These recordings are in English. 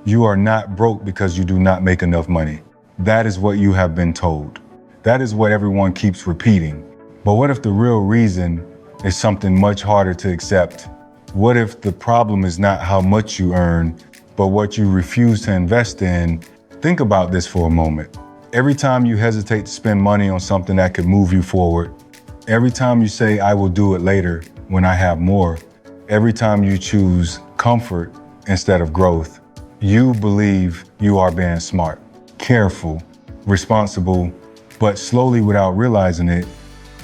You are not broke because you do not make enough money. That is what you have been told. That is what everyone keeps repeating. But what if the real reason is something much harder to accept? What if the problem is not how much you earn, but what you refuse to invest in? Think about this for a moment. Every time you hesitate to spend money on something that could move you forward, every time you say, I will do it later when I have more, every time you choose comfort instead of growth, you believe you are being smart, careful, responsible, but slowly without realizing it,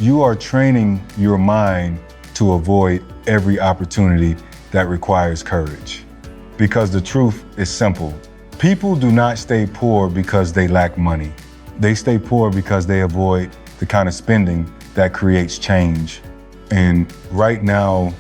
you are training your mind to avoid every opportunity that requires courage. Because the truth is simple. People do not stay poor because they lack money. They stay poor because they avoid the kind of spending that creates change. And right now,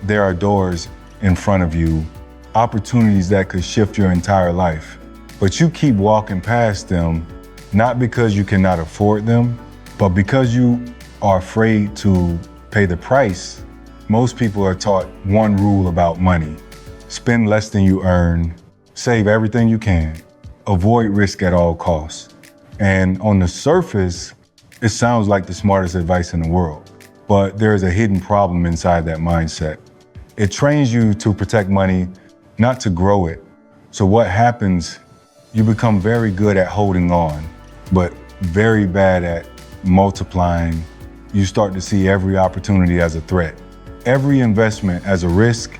there are doors in front of you, opportunities that could shift your entire life. But you keep walking past them, not because you cannot afford them, but because you are afraid to pay the price. Most people are taught one rule about money: spend less than you earn, save everything you can, avoid risk at all costs. And on the surface, it sounds like the smartest advice in the world, but there is a hidden problem inside that mindset. It trains you to protect money, not to grow it. So what happens? You become very good at holding on, but very bad at multiplying. You start to see every opportunity as a threat, every investment as a risk,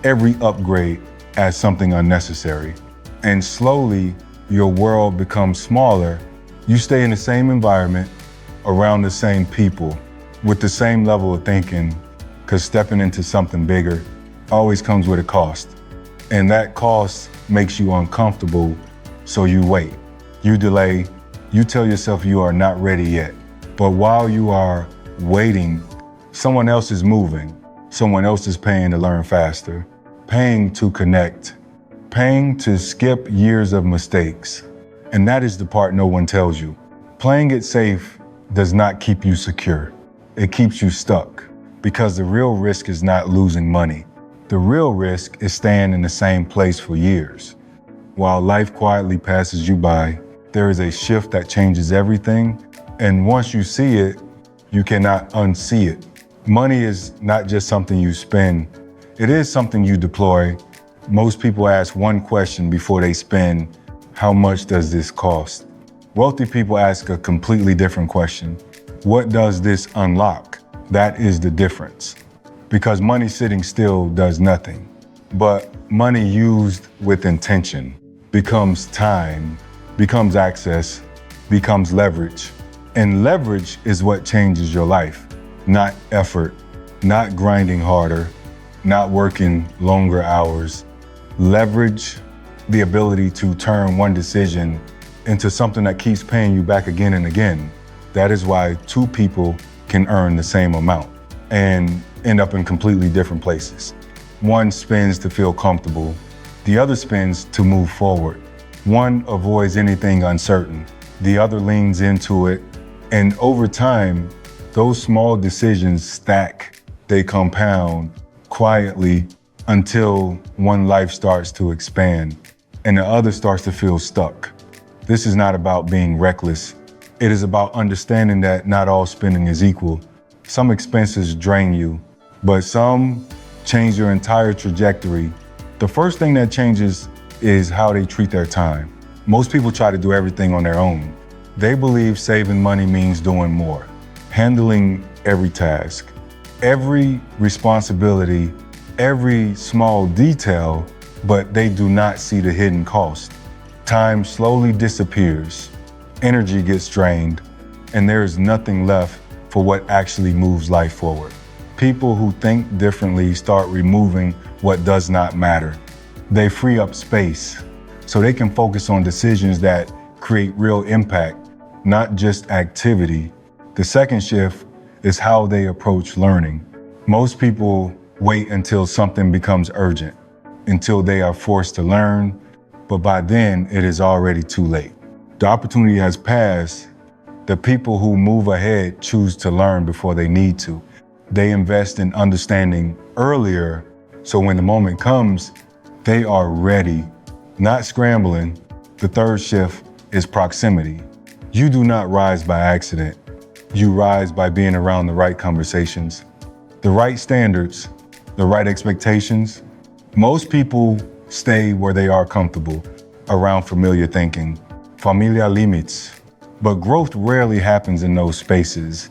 every upgrade as something unnecessary. And slowly, your world becomes smaller. You stay in the same environment, around the same people, with the same level of thinking, because stepping into something bigger always comes with a cost. And that cost makes you uncomfortable, so you wait, you delay, you tell yourself you are not ready yet. But while you are waiting, someone else is moving, someone else is paying to learn faster, paying to connect, paying to skip years of mistakes. And that is the part no one tells you. Playing it safe does not keep you secure. It keeps you stuck, because the real risk is not losing money. The real risk is staying in the same place for years. While life quietly passes you by, there is a shift that changes everything. And once you see it, you cannot unsee it. Money is not just something you spend. It is something you deploy. Most people ask one question before they spend: how much does this cost? Wealthy people ask a completely different question: what does this unlock? That is the difference. Because money sitting still does nothing. But money used with intention becomes time, becomes access, becomes leverage. And leverage is what changes your life, not effort, not grinding harder, not working longer hours. Leverage, the ability to turn one decision into something that keeps paying you back again and again. That is why two people can earn the same amount and end up in completely different places. One spends to feel comfortable, the other spends to move forward. One avoids anything uncertain, the other leans into it. And over time, those small decisions stack, they compound quietly until one life starts to expand and the other starts to feel stuck. This is not about being reckless. It is about understanding that not all spending is equal. Some expenses drain you, but some change your entire trajectory. The first thing that changes is how they treat their time. Most people try to do everything on their own. They believe saving money means doing more, handling every task, every responsibility, every small detail, but they do not see the hidden cost. Time slowly disappears, energy gets drained, and there is nothing left for what actually moves life forward. People who think differently start removing what does not matter. They free up space so they can focus on decisions that create real impact, not just activity. The second shift is how they approach learning. Most people wait until something becomes urgent, until they are forced to learn, but by then it is already too late. The opportunity has passed. The people who move ahead choose to learn before they need to. They invest in understanding earlier, so when the moment comes, they are ready. not scrambling. The third shift is proximity. You do not rise by accident. You rise by being around the right conversations, the right standards, the right expectations. Most people stay where they are comfortable, around familiar thinking, familiar limits. But growth rarely happens in those spaces.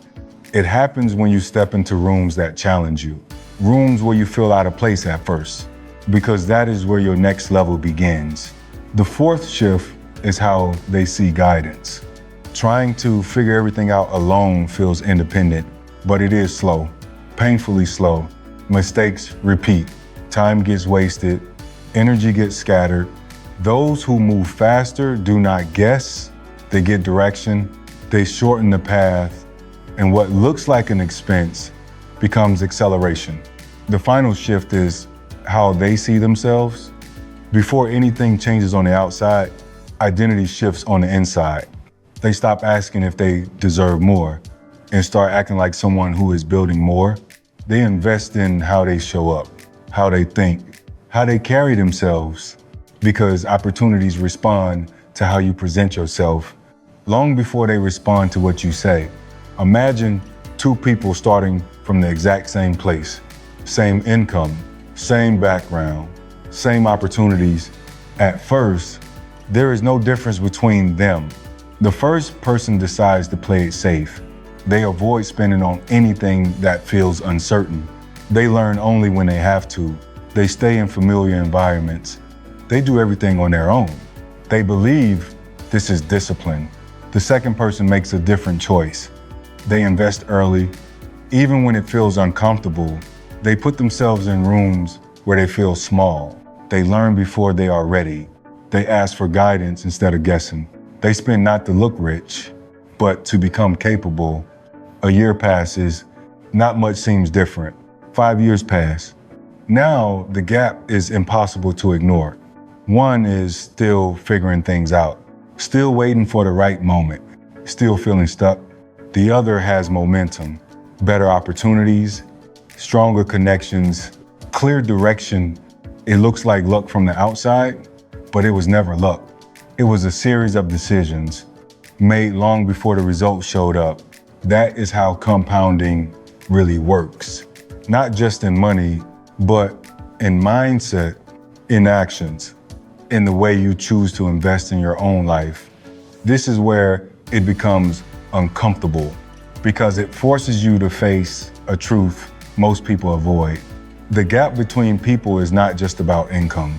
It happens when you step into rooms that challenge you, rooms where you feel out of place at first, because that is where your next level begins. The fourth shift is how they see guidance. Trying to figure everything out alone feels independent, but it is slow, painfully slow. Mistakes repeat, time gets wasted, energy gets scattered. Those who move faster do not guess, they get direction, they shorten the path, and what looks like an expense becomes acceleration. The final shift is how they see themselves. Before anything changes on the outside, identity shifts on the inside. They stop asking if they deserve more and start acting like someone who is building more. They invest in how they show up, how they think, how they carry themselves, because opportunities respond to how you present yourself long before they respond to what you say. Imagine two people starting from the exact same place, same income, same background, same opportunities. At first, there is no difference between them. The first person decides to play it safe. They avoid spending on anything that feels uncertain. They learn only when they have to. They stay in familiar environments. They do everything on their own. They believe this is discipline. The second person makes a different choice. They invest early. Even when it feels uncomfortable, they put themselves in rooms where they feel small. They learn before they are ready. They ask for guidance instead of guessing. They spend not to look rich, but to become capable. A year passes, not much seems different. 5 years pass. Now the gap is impossible to ignore. One is still figuring things out, still waiting for the right moment, still feeling stuck. The other has momentum, better opportunities, stronger connections, clear direction. It looks like luck from the outside, but it was never luck. It was a series of decisions made long before the results showed up. That is how compounding really works. Not just in money, but in mindset, in actions, in the way you choose to invest in your own life. This is where it becomes uncomfortable because it forces you to face a truth most people avoid. The gap between people is not just about income.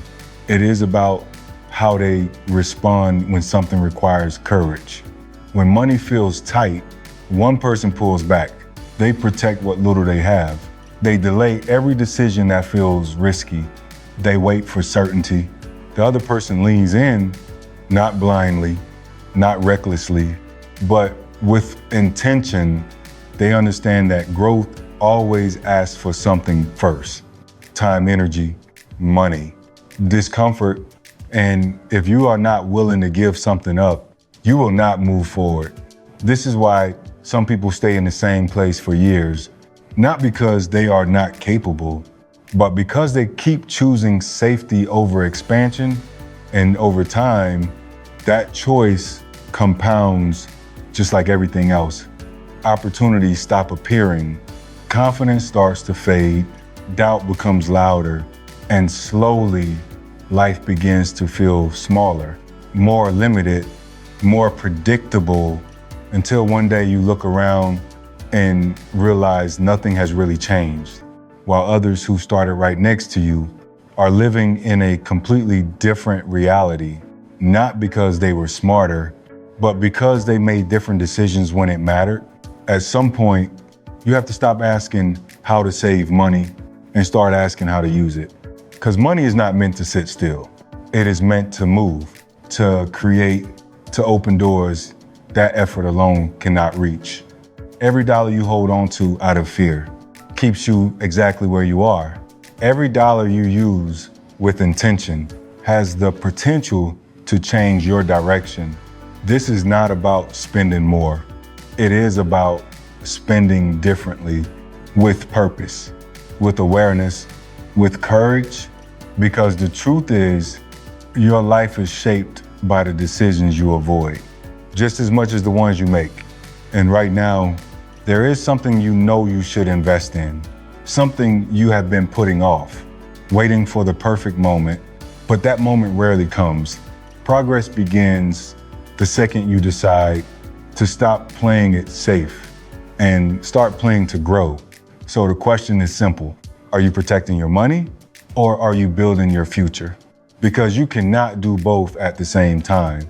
It is about how they respond when something requires courage. When money feels tight, one person pulls back. They protect what little they have. They delay every decision that feels risky. They wait for certainty. The other person leans in, not blindly, not recklessly, but with intention. They understand that growth always asks for something first. Time, energy, money, discomfort. And if you are not willing to give something up, you will not move forward. This is why some people stay in the same place for years, not because they are not capable, but because they keep choosing safety over expansion. And over time, that choice compounds just like everything else. Opportunities stop appearing, confidence starts to fade, doubt becomes louder, and slowly life begins to feel smaller, more limited, more predictable, until one day you look around and realize nothing has really changed, while others who started right next to you are living in a completely different reality, not because they were smarter, but because they made different decisions when it mattered. At some point, you have to stop asking how to save money and start asking how to use it. Because money is not meant to sit still. It is meant to move, to create, to open doors that effort alone cannot reach. Every dollar you hold on to out of fear keeps you exactly where you are. Every dollar you use with intention has the potential to change your direction. This is not about spending more. It is about spending differently, with purpose, with awareness, with courage, because the truth is, Your life is shaped by the decisions you avoid, just as much as the ones you make. And right now, there is something you know you should invest in, something you have been putting off, waiting for the perfect moment, but that moment rarely comes. Progress begins the second you decide to stop playing it safe and start playing to grow. So the question is simple. Are you protecting your money or are you building your future? Because you cannot do both at the same time.